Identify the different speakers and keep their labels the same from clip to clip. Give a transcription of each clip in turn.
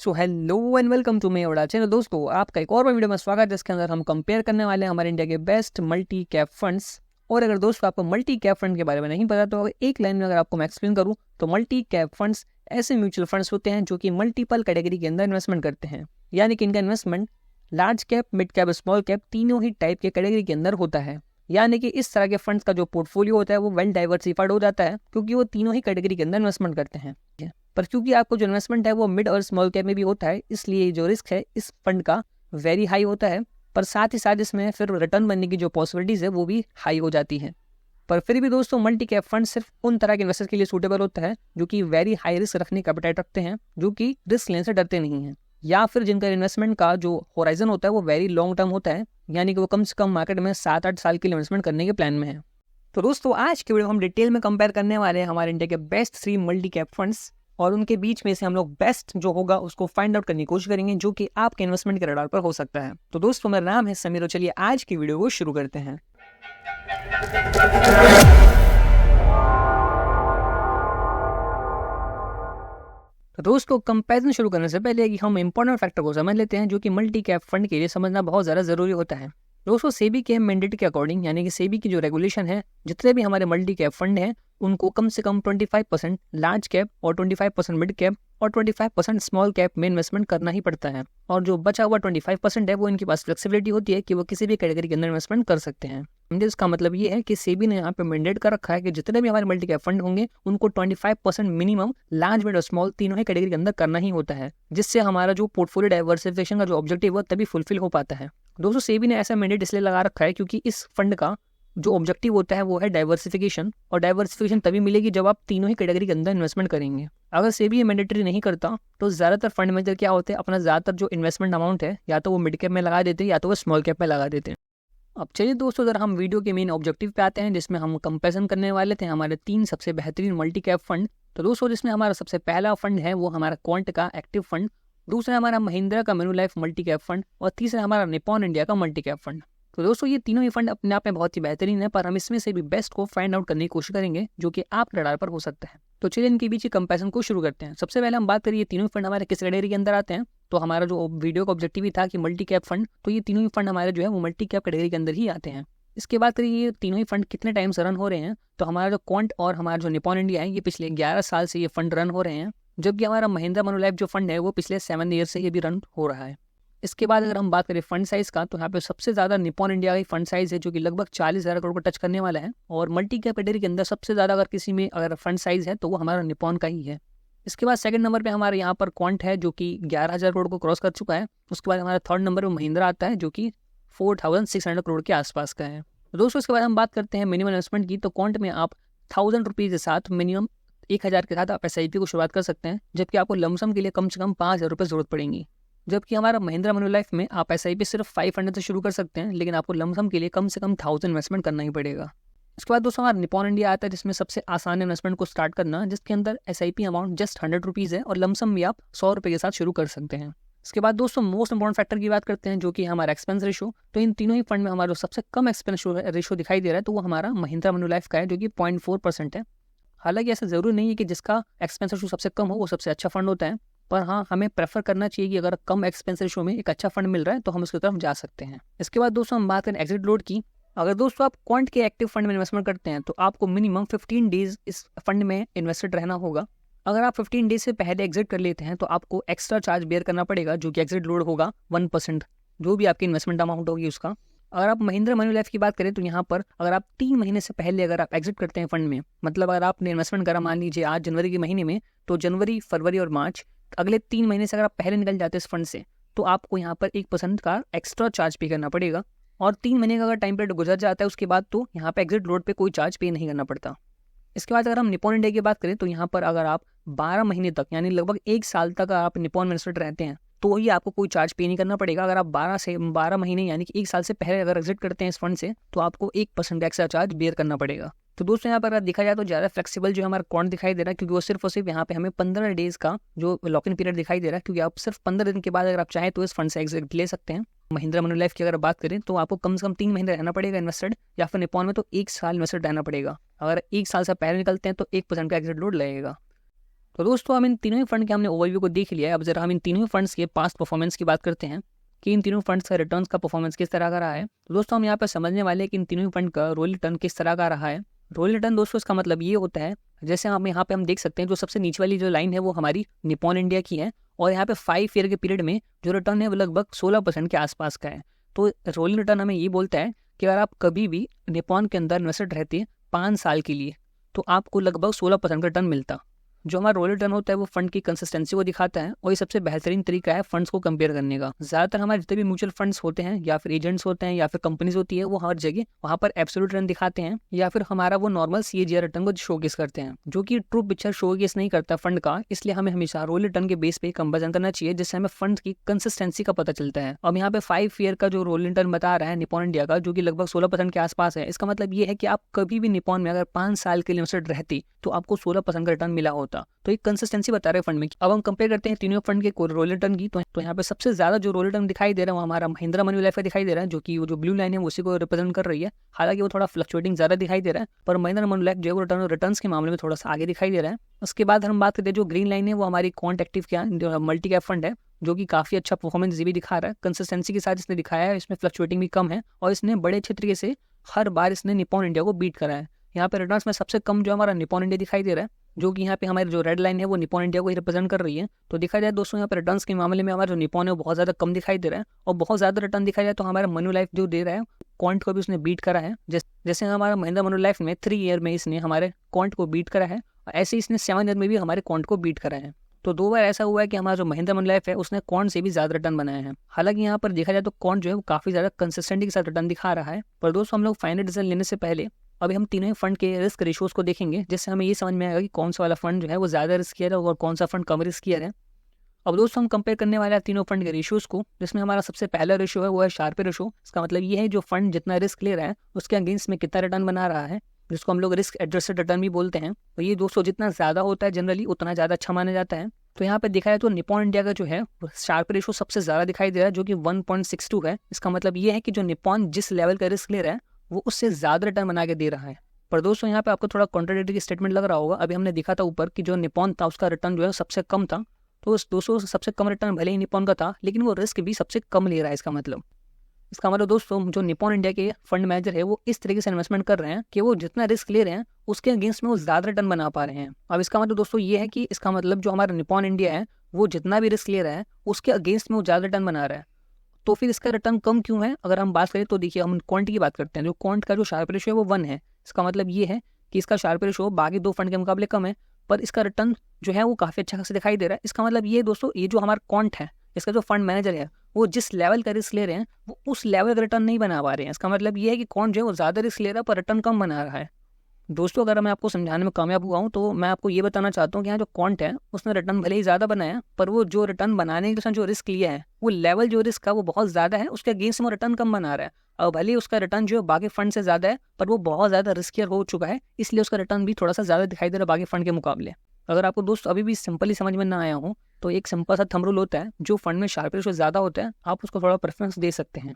Speaker 1: So hello and welcome to my ओडा channel. दोस्तों आपका एक और वीडियो में स्वागत है, जिसके अंदर हम कंपेयर करने वाले हैं हमारे इंडिया के बेस्ट मल्टी कैप फंड्स। और अगर दोस्तों आपको मल्टी कैप फंड के बारे में नहीं पता तो एक लाइन में अगर आपको मैं एक्सप्लेन करूं तो मल्टी कैप फंड्स ऐसे म्यूचुअल फंड्स होते हैं जो कि मल्टीपल कैटेगरी के अंदर इन्वेस्टमेंट करते हैं, यानी कि इनका investment large cap, mid cap, small cap तीनों ही टाइप के कैटेगरी के अंदर होता है। यानी कि इस तरह के फंड्स का जो पोर्टफोलियो होता है वो वेल डाइवर्सिफाइड हो जाता है, क्योंकि वो तीनों ही कैटेगरी के अंदर इन्वेस्टमेंट करते हैं। पर क्योंकि आपको जो इन्वेस्टमेंट है वो मिड और स्मॉल कैप में भी होता है, इसलिए जो रिस्क है इस फंड का वेरी हाई होता है। पर साथ ही साथ इसमें फिर रिटर्न बनने की जो पॉसिबिलिटीज है वो भी हाई हो जाती है। पर फिर भी दोस्तों मल्टी कैप फंड सिर्फ उन तरह के इन्वेस्टर के लिए सूटेबल होता है जो कि वेरी हाई रिस्क रखने का एपेटाइट रखते हैं, जो कि रिस्क लेने से डरते नहीं हैं, या फिर जिनका इन्वेस्टमेंट का जो होराइजन होता है वो वेरी लॉन्ग टर्म होता है, यानी कि वो कम से कम मार्केट में 7-8 साल के लिए इन्वेस्टमेंट करने के प्लान में है। तो दोस्तों आज के वीडियो हम डिटेल में कंपेयर करने वाले हैं हमारे इंडिया के बेस्ट 3 मल्टी कैप फंड्स, और उनके बीच में से हम लोग बेस्ट जो होगा उसको फाइंड आउट करने की कोशिश करेंगे, जो कि आपके इन्वेस्टमेंट के रडार पर हो सकता है। तो दोस्तों मेरा नाम है समीर और चलिए आज की वीडियो को शुरू करते हैं। तो दोस्तों कंपैरिजन शुरू करने से पहले कि हम इंपॉर्टेंट फैक्टर को समझ लेते हैं जो कि मल्टी कैप फंड के लिए समझना बहुत ज़्यादा ज़रूरी होता है। दोस्तों सेबी के मैंडेट के अकॉर्डिंग, यानी कि सेबी की जो रेगुलेशन है, जितने भी हमारे मल्टी कैप फंड हैं उनको कम से कम 25% लार्ज कैप और 25% मिड कैप और 25% स्मॉल कैप में इन्वेस्टमेंट करना ही पड़ता है। और जो बचा हुआ 25% है वो इनके पास फ्लेक्सिबिलिटी होती है कि वो किसी भी कैटेगरी के अंदर इन्वेस्टमेंट कर सकते हैं। इसका मतलब ये है कि सेबी ने यहाँ पे मैंडेट कर रखा है कि जितने भी हमारे मल्टी कैप फंड होंगे उनको 25% मिनिमम लार्ज, मिड और स्मॉल तीनों ही कैटेगरी के अंदर करना ही होता है, जिससे हमारा जो पोर्टफोलियो डाइवर्सिफिकेशन का जो ऑब्जेक्टिव है तभी फुलफिल हो पाता है। दोस्तों सेबी ने ऐसा मैंडेट इसलिए लगा रखा है क्योंकि इस फंड का जो ऑब्जेक्टिव होता है वो है डाइवर्सिफिकेशन, और डाइवर्सिफिकेशन तभी मिलेगी जब आप तीनों ही कैटेगरी के अंदर इन्वेस्टमेंट करेंगे। अगर सेबी ये मैंडेटरी नहीं करता तो ज़्यादातर फंड मैनेजर क्या होते हैं, अपना ज़्यादातर जो इन्वेस्टमेंट अमाउंट है या तो वो मिड कैप में लगा देते हैं या तो वो स्मॉल कैप में लगा देते हैं। अब चलिए दोस्तों अगर हम वीडियो के मेन ऑब्जेक्टिव पे आते हैं, जिसमें हम कंपैरिजन करने वाले थे हमारे 3 सबसे बेहतरीन मल्टी कैप फंड। तो दोस्तों जिसमें हमारा सबसे पहला फंड है वो हमारा क्वांट का एक्टिव फंड, दूसरा हमारा महिंद्रा का मैन्युलाइफ मल्टी कैप फंड, और तीसरा हमारा निपॉन इंडिया का मल्टी कैप फंड। तो दोस्तों ये तीनों ही फंड अपने आप में बहुत ही बेहतरीन है, पर हम इसमें से भी बेस्ट को फाइंड आउट करने की कोशिश करेंगे जो कि आप रडार पर हो सकता है। तो चलिए इनके बीच की कंपैरिजन को शुरू करते हैं। सबसे पहले हम बात करिए तीनों फंड हमारे किस कैटेगरी के अंदर आते हैं। तो हमारा जो वीडियो का ऑब्जेक्टिव ही था कि मल्टी कैप फंड, तो ये तीनों ही फंड हमारे जो है वो मल्टी कैप कैटेगरी के अंदर ही आते हैं। इसके बाद करिए ये तीनों ही फंड कितने टाइम से रन हो रहे हैं। तो हमारा जो क्वांट और हमारा जो निपॉन इंडिया है ये पिछले 11 साल से ये फंड रन हो रहे हैं, जबकि हमारा महिंद्रा मैन्युलाइफ जो फंड है वो पिछले 7 ईयर से ये भी रन हो रहा है। इसके बाद अगर हम बात करें फंड साइज का, तो यहाँ पे सबसे ज़्यादा निपॉन इंडिया का फंड साइज है जो कि लगभग 40,000 करोड़ को टच करने वाला है, और मल्टी कैप कैटेगरी के अंदर सबसे ज़्यादा अगर किसी में अगर फंड साइज है तो वो हमारा निपॉन का ही है। इसके बाद सेकंड नंबर पे हमारे यहाँ पर क्वांट है जो कि 11,000 करोड़ को क्रॉस कर चुका है। उसके बाद हमारा थर्ड नंबर पे महिंद्रा आता है जो कि 4,600 करोड़ के आसपास का है। दोस्तों इसके बाद हम बात करते हैं मिनिमम इन्वेस्टमेंट की। तो क्वांट में आप 1000 रुपीज़ के साथ मिनिमम 1000 के साथ आप SIP को शुरुआत कर सकते हैं, जबकि आपको लमसम के लिए कम से कम 5,000 रुपये जरूरत पड़ेंगी। जबकि हमारा महिंद्रा मैन्युलाइफ में आप SIP सिर्फ 500 से शुरू कर सकते हैं, लेकिन आपको लमसम के लिए कम से कम 1000 इन्वेस्टमेंट करना ही पड़ेगा। उसके बाद दोस्तों हमारा निपॉन इंडिया आता है, जिसमें सबसे आसान इन्वेस्टमेंट को स्टार्ट करना, जिसके अंदर SIP अमाउंट जस्ट 100 रुपीज़ है, और लमसम भी आप 100 रुपये के साथ शुरू कर सकते हैं। इसके बाद दोस्तों मोस्ट इंपॉर्टेंट फैक्टर की बात करते हैं जो कि हमारा एक्सपेंस रेशो। तो इन तीनों ही फंड में हमारा जो सबसे कम एक्सपेंस रेशो दिखाई दे रहा है तो वो हमारा महिंद्रा मैन्युलाइफ का है जो कि 0.4% है। हालांकि ऐसा जरूरी नहीं है कि जिसका एक्सपेंस रेशो सबसे कम हो वो सबसे अच्छा फंड होता है, पर हाँ हमें प्रेफर करना चाहिए कि अगर कम एक्सपेंस रेशो में एक अच्छा फंड मिल रहा है तो हम उसकी तरफ जा सकते हैं। इसके बाद दोस्तों हम बात करें एग्जिट लोड की। अगर दोस्तों आप क्वांट के एक्टिव फंड में इन्वेस्टमेंट करते हैं तो आपको मिनिमम 15 डेज इस फंड में इन्वेस्टेड रहना होगा। अगर आप 15 डेज से पहले एग्जिट कर लेते हैं तो आपको एक्स्ट्रा चार्ज बेयर करना पड़ेगा, जो कि एग्जिट लोड होगा 1%, जो भी आपकी इन्वेस्टमेंट अमाउंट होगी उसका। अगर आप महिंद्रा मैन्युलाइफ की बात करें तो यहाँ पर अगर आप 3 महीने से पहले अगर आप एग्जिट करते हैं फंड में, मतलब अगर आपने इन्वेस्टमेंट करा मान लीजिए आज जनवरी के महीने में, तो जनवरी, फरवरी और मार्च अगले 3 महीने से अगर आप पहले निकल जाते हैं इस फंड से, तो आपको यहाँ पर 1% का एक्स्ट्रा चार्ज पे करना पड़ेगा। और 3 महीने का अगर टाइम पीरियड गुजर जाता है उसके बाद तो यहाँ पे एग्जिट लोड पे कोई चार्ज पे नहीं करना पड़ता। इसके बाद अगर हम निपॉन इंडिया की बात करें तो यहाँ पर अगर आप 12 महीने तक यानी लगभग 1 साल तक आप निपॉन में इन्वेस्टेड रहते हैं तो ही आपको कोई चार्ज पे नहीं करना पड़ेगा। अगर आप 12 महीने यानी कि 1 साल से पहले अगर एग्जिट करते हैं इस फंड से तो आपको 1% एक्स्ट्रा चार्ज बेयर करना पड़ेगा। तो दोस्तों यहाँ पर अगर देखा जाए तो ज़्यादा फ्लेक्सिबल जो हमारा क्वांट दिखाई दे रहा है, क्योंकि वो सिर्फ और सिर्फ यहाँ पे हमें 15 डेज का जो लॉक इन पीरियड दिखाई दे रहा है, क्योंकि आप सिर्फ 15 दिन के बाद अगर आप चाहें तो इस फंड से एग्जिट ले सकते हैं। महिंद्रा मैन्युलाइफ की अगर बात करें तो आपको कम से कम 3 महीने रहना पड़ेगा इन्वेस्टेड, या फिर निपॉन में तो 1 साल इन्वेस्टेड रहना पड़ेगा। अगर 1 साल से पहले निकलते हैं तो 1% का एग्जिट लोड लगेगा। तो दोस्तों हम इन तीनों ही फंड के हमने ओवरव्यू को देख लिया है। अब जरा हम इन तीनों फंड्स के पास्ट परफॉर्मेंस की बात करते हैं कि इन तीनों फंड्स का रिटर्न्स का परफॉर्मेंस किस तरह का रहा है। तो दोस्तों हम यहाँ पर समझने वाले हैं कि इन तीनों फंड का रोल रिटर्न किस तरह का रहा है। रोल रिटर्न दोस्तों इसका मतलब ये होता है, जैसे हम यहाँ पे हम देख सकते हैं जो सबसे नीचे वाली जो लाइन है वो हमारी निपॉन इंडिया की है और यहाँ पे 5 ईयर के पीरियड में जो रिटर्न है वो लगभग 16% के आसपास का है। तो रोलिंग रिटर्न हमें ये बोलता है कि अगर आप कभी भी निपॉन के अंदर इन्वेस्टेड रहते 5 साल के लिए तो आपको लगभग 16% का रिटर्न मिलता। जो हमारा रोल रिटर्न होता है वो फंड की कंसिस्टेंसी को दिखाता है और ये सबसे बेहतरीन तरीका है फंड्स को कंपेयर करने का। ज्यादातर हमारे जितने भी म्यूचुअल फंड्स होते हैं या फिर एजेंट्स होते हैं या फिर कंपनीज होती है वो हर जगह वहाँ पर एब्सोल्यूट रिटर्न दिखाते हैं या फिर हमारा वो नॉर्मल CAGR रिटर्न को शोकेस करते हैं, जो कि ट्रू पिक्चर शोकेस नहीं करता फंड का। इसलिए हमें हमेशा रोल रिटर्न के बेस पे कंपेरिजन करना चाहिए जिससे हमें फंड की कंसिस्टेंसी का पता चलता है। अब यहाँ पे 5 ईयर का जो रोल रिटर्न बता रहा है निपॉन इंडिया का, जो कि लगभग 16% के आसपास है, इसका मतलब ये है कि आप कभी भी निपॉन में अगर 5 साल के लिए इन्वेस्टेड रहती तो आपको 16% का रिटर्न मिला होता। तो एक कंसिस्टेंसी बता रहे हैं फंड में। अब हम कंपेयर करते हैं तीनों फंड के रोल रिटर्न की, तो यहाँ पे सबसे ज्यादा जो रोल रिटर्न दिखाई दे रहा है वो हमारा महिंद्रा मनोलाइफ का दिखाई दे रहा है, जो कि वो जो ब्लू लाइन है उसी को रिप्रेजेंट कर रही है। हालांकि वो थोड़ा फ्लक्चुएटिंग ज्यादा दिखाई दे रहा है, पर महिंद्रा मनोलाइफ जो रिटर्न के मामले में थोड़ा सा आगे दिखाई दे रहा है। उसके बाद हम बात करते हैं जो ग्रीन लाइन है वो हमारी क्वांट एक्टिव क्या मल्टी कैप फंड है, जो कि काफी अच्छा परफॉर्मेंस भी दिखा रहा है। कंसिस्टेंसी के साथ इसने दिखाया है, इसमें फ्लक्चुएटिंग भी कम है और इसने बड़े अच्छे तरीके से हर बार इसने निपॉन इंडिया को बीट करा है। यहाँ पे रिटर्न्स में सबसे कम जो हमारा निपॉन इंडिया दिखाई दे रहा है, जो कि यहाँ पे हमारी जो रेड लाइन है वो निपॉन इंडिया को ही रिप्रेजेंट कर रही है। तो देखा जाए दोस्तों यहाँ पे रिटर्न्स के मामले में हमारा जो निपॉन है वो बहुत ज्यादा कम दिखाई दे रहा है और बहुत ज्यादा रिटर्न दिखाई जाए तो हमारा मनोलाइफ जो दे रहा है क्वांट को भी उसने बीट करा है। जैसे हमारा महिंद्रा मनोलाइफ में 3 ईयर में इसने हमारे क्वांट को बीट करा है और ऐसे इसने 7 ईयर में भी हमारे क्वांट को बीट करा है। तो 2 बार ऐसा हुआ है कि हमारा जो महिंद्रा मनोलाइफ है उसने क्वांट से भी ज्यादा रिटर्न बनाया है। हालांकि यहाँ पर देखा जाए तो क्वांट जो है वो काफी ज्यादा कंसिस्टेंटी के साथ रिटर्न दिखा रहा है। पर दोस्तों हम लोग फाइनल डिसीजन लेने से पहले अभी हम तीनों ही फंड के रिस्क रेशियोज को देखेंगे, जिससे हमें ये समझ में आएगा कि कौन सा वाला फंड जो है वो ज्यादा रिस्कियर है और कौन सा फंड कम रिस्कियर है। अब दोस्तों हम कंपेयर करने वाले हैं तीनों फंड के रेशियोज को, जिसमें हमारा सबसे पहला रेशियो है वो है शार्पे रेशियो। इसका मतलब ये है जो फंड जितना रिस्क ले रहा है उसके अगेंस्ट में कितना रिटर्न बना रहा है, जिसको हम लोग रिस्क एडजस्टेड रिटर्न भी बोलते हैं। तो ये दोस्तों जितना ज्यादा होता है जनरली उतना ज्यादा अच्छा माना जाता है। तो यहाँ पे देखा जाए तो निपॉन इंडिया का जो है शार्प रेशियो सबसे ज्यादा दिखाई दे रहा है, जो कि 1.62 है। इसका मतलब ये है कि जो निपॉन जिस लेवल का रिस्क ले रहा है वो उससे ज्यादा रिटर्न बना के दे रहा है। पर दोस्तों यहाँ पे आपको थोड़ा कॉन्ट्राडिक्टरी स्टेटमेंट लग रहा होगा। अभी हमने देखा था ऊपर कि जो निपॉन था उसका रिटर्न जो है सबसे कम था, तो दोस्तों सबसे कम रिटर्न भले ही निपॉन का था लेकिन वो रिस्क भी सबसे कम ले रहा है। इसका मतलब दोस्तों जो निपॉन इंडिया के फंड मैनेजर है वो इस तरीके से इन्वेस्टमेंट कर रहे हैं कि वो जितना रिस्क ले रहे हैं उसके अगेंस्ट में वो ज्यादा रिटर्न बना पा रहे हैं। अब इसका मतलब दोस्तों ये है कि इसका मतलब जो हमारा निपॉन इंडिया है वो जितना भी रिस्क ले रहा है उसके अगेंस्ट में वो ज्यादा रिटर्न बना रहा है। तो फिर इसका रिटर्न कम क्यों है? अगर हम बात करें तो देखिए हम क्वांट की बात करते हैं, जो क्वांट का जो शार्प रेशियो है वो 1 है। इसका मतलब ये है कि इसका शार्प रेशियो बाकी 2 फंड के मुकाबले कम है, पर इसका रिटर्न जो है वो काफी अच्छा खासा दिखाई दे रहा है। इसका मतलब ये दोस्तों ये जो हमारा क्वांट है इसका जो फंड मैनेजर है वो जिस लेवल का रिस्क ले रहे हैं वो उस लेवल का रिटर्न नहीं बना पा रहे हैं। इसका मतलब ये है कि क्वांट जो है वो ज्यादा रिस्क ले रहा है पर रिटर्न कम बना रहा है। दोस्तों अगर मैं आपको समझाने में कामयाब हुआ हूँ तो मैं आपको ये बताना चाहता हूँ कि यहाँ जो क्वांट है उसने रिटर्न भले ही ज्यादा बनाया, पर वो जो रिटर्न बनाने के उसने जो रिस्क लिया है वो लेवल जो रिस्क का वो बहुत ज्यादा है, उसके अगेंस्ट में रिटर्न कम बना रहा है। और भले ही उसका रिटर्न जो है बाकी फंड से ज्यादा है पर वो बहुत ज्यादा रिस्कियर हो चुका है, इसलिए उसका रिटर्न भी थोड़ा सा ज्यादा दिखाई दे रहा है बाकी फंड के मुकाबले। अगर आपको दोस्त अभी भी सिंपली समझ में ना आया हो तो एक सिंपल सा थंब रूल होता है, जो फंड में शार्प रेशियो ज्यादा होता है आप उसको थोड़ा प्रेफरेंस दे सकते हैं।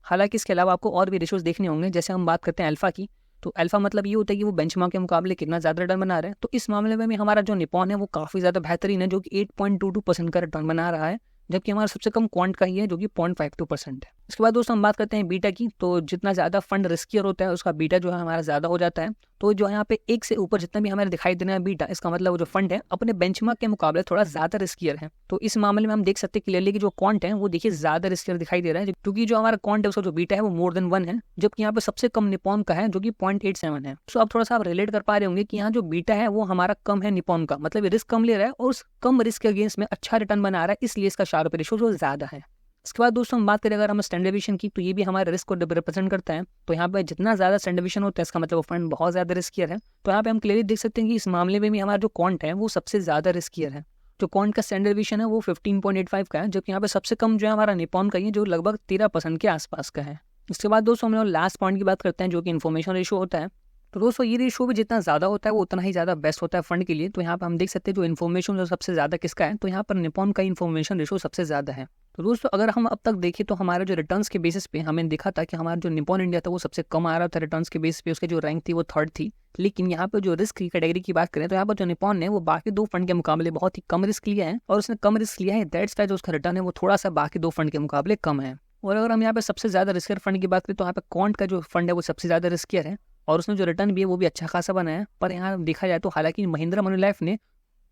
Speaker 1: हालांकि इसके अलावा आपको और भी रेशियोज देखने होंगे। जैसे हम बात करते हैं अल्फा की, तो अल्फा मतलब ये होता है कि वो बेंचमार्क के मुकाबले कितना ज्यादा रिटर्न बना रहा है। तो इस मामले में भी हमारा जो निपॉन है वो काफी ज्यादा बेहतरीन है, जो कि 8.22% का रिटर्न बना रहा है, जबकि हमारा सबसे कम क्वांट का ही है जो कि 0.52% है। इसके बाद दोस्तों हम बात करते हैं बीटा की, तो जितना ज्यादा फंड रिस्कियर होता है उसका बीटा जो है हमारा ज्यादा हो जाता है। तो जो यहाँ पे 1 से ऊपर जितना भी हमारे दिखाई देना है बीटा, इसका मतलब वो जो फंड है अपने बेंचमार्क के मुकाबले थोड़ा ज्यादा रिस्कियर है। तो इस मामले में हम देख सकते हैं क्लियरली कि जो क्वांट है वो देखिए ज्यादा रिस्कियर दिखाई दे रहा है, क्योंकि जो हमारा क्वांट है उसका जो बीटा है वो मोर देन 1 है, जबकि यहाँ पे सबसे कम निपॉन का है जो कि 0.87 है। तो अब थोड़ा सा आप रिलेट कर पा रहे होंगे कि यहाँ जो बीटा है वो हमारा कम है निपॉन का, मतलब रिस्क कम ले रहा है और उस कम रिस्क के अगेंस्ट में अच्छा रिटर्न बना रहा है, इसलिए इसका शार्प रेशियो जो ज्यादा है। इसके बाद दोस्तों हम बात करें अगर हम स्टैंडर्ड डिवीजन की, तो ये भी हमारे रिस्क को रिप्रेजेंट करता है। तो यहाँ पे जितना ज्यादा स्टैंडर्ड डिवीजन होता है इसका मतलब वो फंड बहुत ज्यादा रिस्कियर है। तो यहाँ पे हम क्लियरली देख सकते हैं कि इस मामले में भी हमारा जो क्वांट है वो सबसे ज्यादा रिस्कियर है। जो क्वांट का स्टैंडर्ड डिवीजन है वो 15.85 का है, जबकि यहाँ पे सबसे कम जो है हमारा निपॉन का ही है जो लगभग 13% के आसपास का है। इसके बाद दोस्तों हम लोग लास्ट पॉइंट की बात करते हैं जो कि इन्फॉर्मेशन रेशियो होता है। तो दोस्तों ये रेशियो भी जितना ज्यादा होता है वो उतना ही ज्यादा बेस्ट होता है फंड के लिए। तो यहाँ पे हम देख सकते हैं जो इन्फॉर्मेशन जो सबसे ज्यादा किसका है, तो यहाँ पर निपॉन का इन्फॉर्मेशन रेशियो सबसे ज्यादा है। तो दोस्तों अगर हम अब तक देखें तो हमारे जो रिटर्न्स के बेसिस पे हमें दिखा था कि हमारा जो निपॉन इंडिया था वो सबसे कम आ रहा था रिटर्न्स के बेसिस पे, उसकी जो रैंक थी वो 3rd थी, लेकिन यहाँ पे जो रिस्क की कैटेगरी की बात करें तो यहाँ पर जो निपॉन ने वो बाकी 2 फंड के मुकाबले बहुत ही कम रिस्क लिया है, और उसने कम रिस्क लिया है, दैट्स वाई जो उसका रिटर्न है वो थोड़ा सा बाकी 2 फंड के मुकाबले कम है। और अगर हम यहाँ पे सबसे ज्यादा रिस्कियर फंड की बात करें तो यहाँ पे क्वांट का जो फंड है वो सबसे ज्यादा रिस्कियर है, और उसने जो रिटर्न भी है वो भी अच्छा खासा बना है। पर यहाँ देखा जाए तो हालांकि महिंद्रा मनीलाइफ ने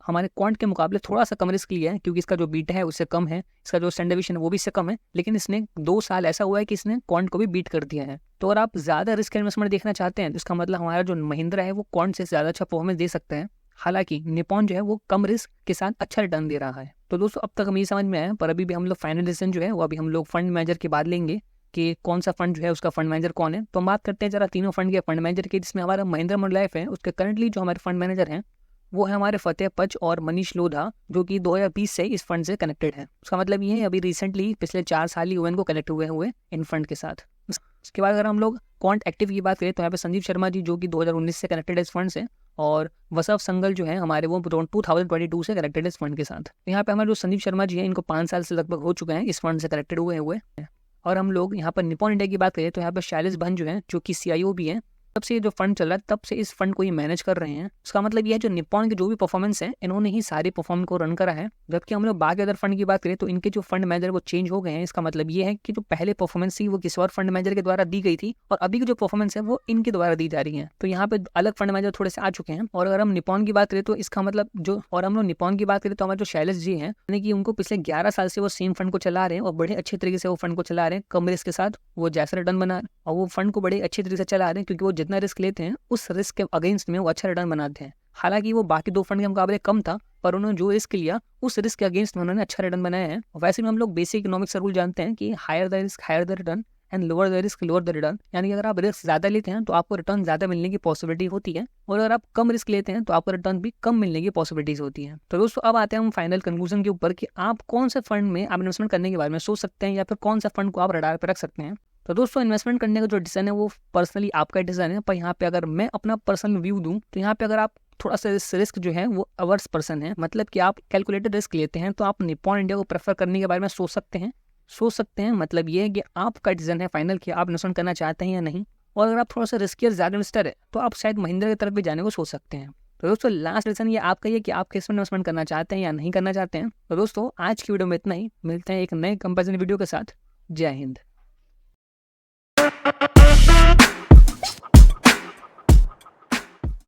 Speaker 1: हमारे क्वांट के मुकाबले थोड़ा सा कम रिस्क लिया है, क्योंकि इसका जो बीटा है उससे कम है, इसका जो स्टैंडर्ड डेविएशन है वो भी इससे कम है, लेकिन इसने 2 साल ऐसा हुआ है कि इसने क्वांट को भी बीट कर दिया है। तो अगर आप ज्यादा रिस्क इन्वेस्टमेंट देखना चाहते हैं तो इसका मतलब हमारा जो महिंद्रा है वो क्वांट से ज्यादा अच्छा परफॉर्मेंस दे सकता है। हालांकि निपॉन जो है वो कम रिस्क के साथ अच्छा रिटर्न दे रहा है। तो दोस्तों अब तक हमें समझ में आया, पर अभी भी हम लोग फाइनल डिसीजन जो है वो अभी हम लोग फंड मैनेजर के बाद लेंगे कि कौन सा फंड जो है उसका फंड मैनेजर कौन है। तो हम बात करते हैं जरा तीनों फंड के फंड मैनेजर की, जिसमें हमारा महिंद्रा मनीलाइफ है उसके करंटली जो हमारे फंड मैनेजर हैं वो है हमारे फतेह पच और मनीष लोधा, जो कि 2020 से इस फंड से कनेक्टेड है। उसका मतलब ये है अभी रिसेंटली पिछले 4 साल ही हुए इनको कनेक्ट हुए इन फंड के साथ। उसके बाद अगर हम लोग क्वांट एक्टिव की बात करें तो यहाँ पे संजीव शर्मा जी जो कि 2019 से कनेक्टेड है इस फंड से, और वसव संगल जो है हमारे वो 2022 से कनेक्टेड है इस फंड के साथ। यहाँ पे हमारे जो संजीव शर्मा जी हैं इनको 5 साल से लगभग हो चुके हैं इस फंड से कनेक्टेड हुए। और हम लोग यहाँ पर निपॉन इंडिया की बात करें तो यहाँ पर शैलेश बहन जो है जो कि CIO भी है, तब से जो फंड चल रहा है तब से इस फंड को ये मैनेज कर रहे हैं। उसका मतलब ये है जो निपॉन के जो भी परफॉर्मेंस है इन्होंने ही सारे परफॉर्मेंस को रन करा है। जबकि हम लोग बाकी अदर फंड की बात करें तो इनके जो फंड मैनेजर वो चेंज हो गए हैं। इसका मतलब ये है कि जो पहले परफॉर्मेंस थी वो किसी और फंड मैनेजर के द्वारा दी गई थी, और अभी की जो परफॉर्मेंस है वो इनके द्वारा दी जा रही है। तो यहाँ पे अलग फंड मैनेजर थोड़े से आ चुके हैं। और अगर हम निपॉन की बात करें तो इसका मतलब जो, और हम लोग निपॉन की बात करें तो हमारे जो शैलेश जी हैं यानी कि उनको पिछले 11 साल से वो सेम फंड को चला रहे हैं और बड़े अच्छे तरीके से वो फंड को चला रहे हैं, कम रिस्क के साथ वो जैसा रिटर्न बना, और वो फंड को बड़े अच्छे तरीके से चला रहे हैं क्योंकि वो जितना रिस्क लेते हैं उस रिस्क के अगेंस्ट में वो अच्छा रिटर्न बनाते हैं। हालांकि वो बाकी 2 फंड के मुकाबले कम था, पर उन्होंने जो रिस्क लिया उस रिस्क के अगेंस्ट में उन्होंने अच्छा रिटर्न बनाया है। वैसे भी हम लोग बेसिक इकोनॉमिक्स रूल जानते हैं कि higher the risk higher the return and lower the risk lower the return, यानी कि अगर आप रिस्क ज्यादा लेते हैं तो आपको रिटर्न ज्यादा मिलने की पॉसिबिलिटी होती है, और अगर आप कम रिस्क लेते हैं तो आपको रिटर्न भी कम मिलने की पॉसिबिलिटीज होती है। तो दोस्तों अब आते हैं हम फाइनल कंक्लूजन के ऊपर कि आप कौन से फंड में आप इन्वेस्टमेंट करने के बारे में सोच सकते हैं, या फिर कौन सा फंड को आप रडार पर रख सकते हैं। तो दोस्तों इन्वेस्टमेंट करने का जो डिसीजन है वो पर्सनली आपका डिसीजन है, पर यहाँ पे अगर मैं अपना पर्सनल व्यू दूं तो यहाँ पे अगर आप थोड़ा सा रिस्क जो है वो अवर्स पर्सन है, मतलब कि आप कैलकुलेटेड रिस्क लेते हैं, तो आप निपॉन इंडिया को प्रेफर करने के बारे में सोच सकते हैं। मतलब ये है कि आपका डिसीजन है फाइनल कि आप इन्वेस्टमेंट करना चाहते हैं या नहीं। और अगर आप थोड़ा सा रिस्कियर ज्यादा इन्वेस्टर है तो आप शायद महिंद्रा की तरफ भी जाने को सोच सकते हैं। तो दोस्तों लास्ट डिसीजन ये आपका ही कि आप किस में इन्वेस्टमेंट करना चाहते हैं या नहीं करना चाहते हैं। तो दोस्तों आज की वीडियो में इतना ही, मिलते हैं एक नए कंपैरिजन वीडियो के साथ। जय हिंद।